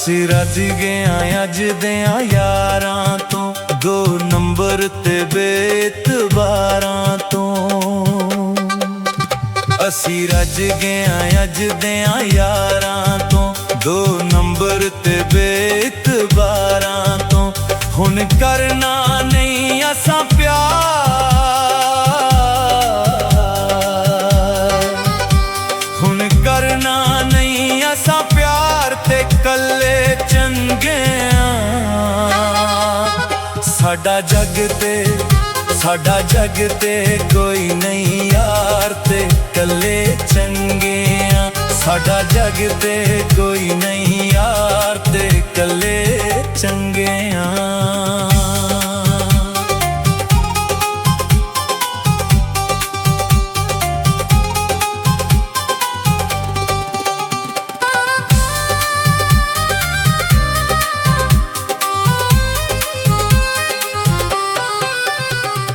ਅਸੀਂ ਰੱਜ ਗਏ ਆਂ ਅੱਜ ਦਿਆਂ ਯਾਰਾਂ ਤੋਂ, 2 ਨੰਬਰ ਤੇ ਬੇਇਤਬਾਰਾਂ ਤੋਂ। ਅਸੀਂ ਰੱਜ ਗਏ ਆਂ ਅੱਜ ਦਿਆਂ ਯਾਰਾਂ ਤੋਂ, 2 ਨੰਬਰ ਤੇ ਬੇਇਤਬਾਰਾਂ ਤੋਂ। ਹੁਣ ਕਰਨਾ ਨਹੀਂ ਅਸਾਂ ਪਿਆਰ, ਹੁਣ ਕਰਨਾ ਨਹੀਂ ਅਸਾਂ ਪਿਆਰ ਤੇ ਕੱਲੇ ਚੰਗੇ ਆਂ। ਸਾਡਾ ਜੱਗ ਤੇ ਕੋਈ ਨਹੀਂ ਯਾਰ ਤੇ ਕੱਲੇ ਚੰਗੇ ਆਂ। ਸਾਡਾ ਜੱਗ ਤੇ ਕੋਈ ਨਹੀਂ ਯਾਰ ਤੇ ਕੱਲੇ ਚੰਗੇ ਆਂ।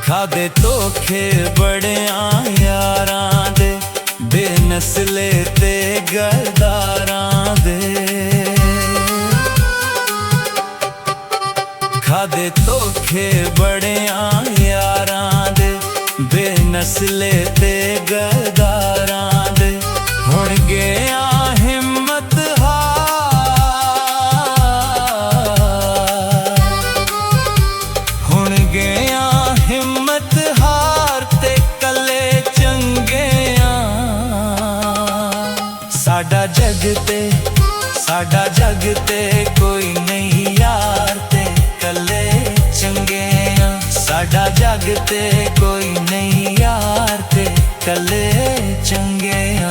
ਖਾਦੇ ਧੋਖੇ ਬੜਿਆਂ ਯਾਰਾਂ ਦੇ, ਬੇਨਸਲੇ ਤੇ ਗਰਦਾਰਾਂ ਦੇ। ਖਾਦੇ ਧੋਖੇ ਬੜਿਆਂ ਯਾਰਾਂ ਦੇ, ਬੇਨਸਲੇ ਤੇ ਗਰਦਾਰਾਂ ਦੇ। ਹੁਣ ਗਿਆ ਹਿੰਮਤ ਹਾਰ, ਹੁਣ ਗਿਆ ਹਿੰਮਤ ਹਾਰ ਤੇ ਕੱਲੇ ਚੰਗੇ ਆਂ। ਸਾਡਾ ਜੱਗ ਤੇ ਕੋਈ ਨਹੀਂ ਯਾਰ ਤੇ ਕੱਲੇ ਚੰਗੇ ਆਂ। ਸਾਡਾ ਜੱਗ ਤੇ ਕੋਈ ਨਹੀਂ ਯਾਰ ਤੇ ਕੱਲੇ ਚੰਗੇ ਆਂ।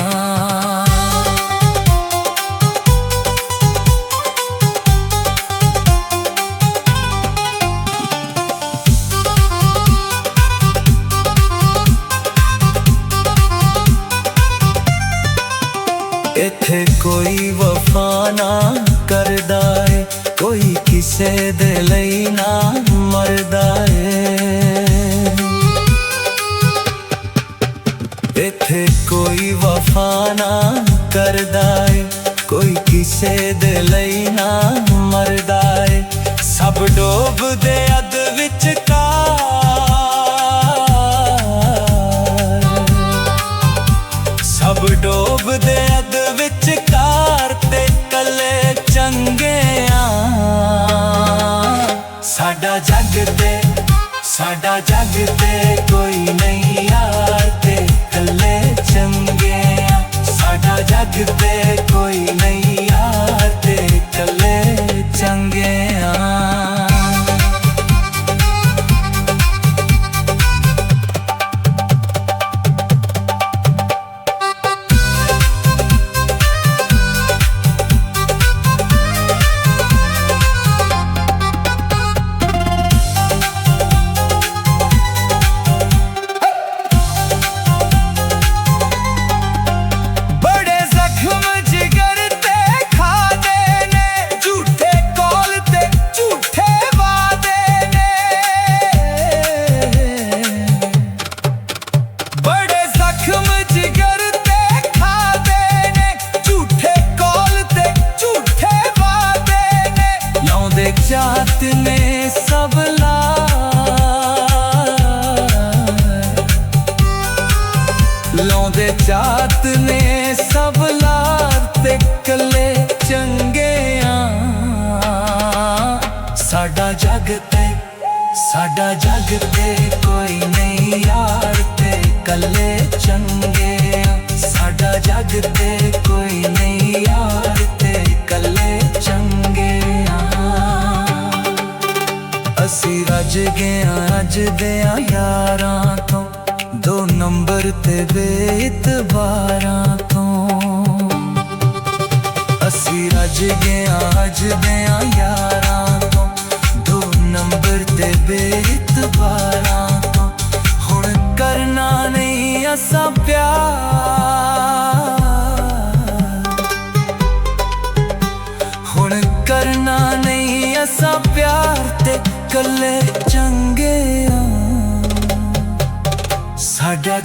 ਇੱਥੇ ਕੋਈ ਵਫਾ ਨਾ ਕਰਦਾ ਏ, ਕੋਈ ਕਿਸੇ ਦੇ ਲਈ ਨਾ ਮਰਦਾ ਏ। ਇੱਥੇ ਕੋਈ ਵਫਾ ਨਾ ਕਰਦਾ ਏ, ਕੋਈ ਕਿਸੇ ਦੇ ਲਈ ਨਾ ਮਰਦਾ ਏ। ਸਭ ਡੋਬਦੇ ਅੱਧ ਵਿਚਕਾਰ, ਸਭ ਡੋਬਦੇ ਅੱਧ ਵਿਚਕਾਰ ਤੇ ਕੱਲੇ ਚੰਗੇ ਆਂ। ਸਾਡਾ ਜੱਗ ਤੇ ਕੋਈ ਨਹੀਂ ਯਾਰ ਤੇ ਕੱਲੇ ਚੰਗੇ ਆਂ। ਸਾਡਾ ਜੱਗ ਤੇ ਕੋਈ ਨਹੀਂ ਯਾਰ ਤੇ ਕੱਲੇ ਚੰਗੇ ਆਂ। ਜਾਤ ਨੇ ਸਭ ਲਾਉਂਦੇ ਜਾਤ ਨੇ ਸਭ ਲਾਰ ਤੇ ਕੱਲੇ ਚੰਗੇ ਆਂ। ਸਾਡਾ ਜੱਗ ਤੇ ਕੋਈ ਨਹੀਂ ਯਾਰ ਤੇ ਕੱਲੇ ਚੰਗੇ ਆਂ। ਸਾਡਾ ਜੱਗ ਤੇ ਕੋਈ ਨਹੀਂ ਯਾਰ ਤੇ ਕੱਲੇ ਚੰਗੇ ਆਂ। ਅਸੀਂ ਰੱਜ ਗਏ ਆਂ ਅੱਜ ਦਿਆਂ ਯਾਰਾਂ ਤੋਂ, 2 ਨੰਬਰ ਤੇ ਬੇਇਤਬਾਰਾਂ ਤੋਂ। ਅਸੀਂ ਰੱਜ ਗਏ ਆਂ ਅੱਜ ਦਿਆਂ ਯਾਰਾਂ ਤੋਂ, 2 ਨੰਬਰ ਤੇ ਬੇਇਤਬਾਰਾਂ ਤੋਂ। ਹੁਣ ਕਰਨਾ ਨਹੀਂ ਅਸਾਂ ਪਿਆਰ, ਹੁਣ ਕਰਨਾ ਨਹੀਂ ਅਸਾਂ ਪਿਆਰ ਤੇ ਕੱਲੇ ਚੰਗੇ ਆਂ। ਸਾਡਾ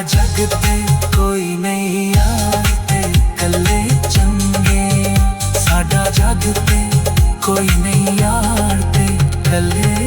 ਜੱਗ ਤੇ ਕੋਈ ਨਹੀਂ ਯਾਰ ਤੇ ਕੱਲੇ ਚੰਗੇ ਆਂ। ਸਾਡਾ ਜੱਗ ਤੇ ਕੋਈ ਨਹੀਂ ਯਾਰ ਤੇ ਕੱਲੇ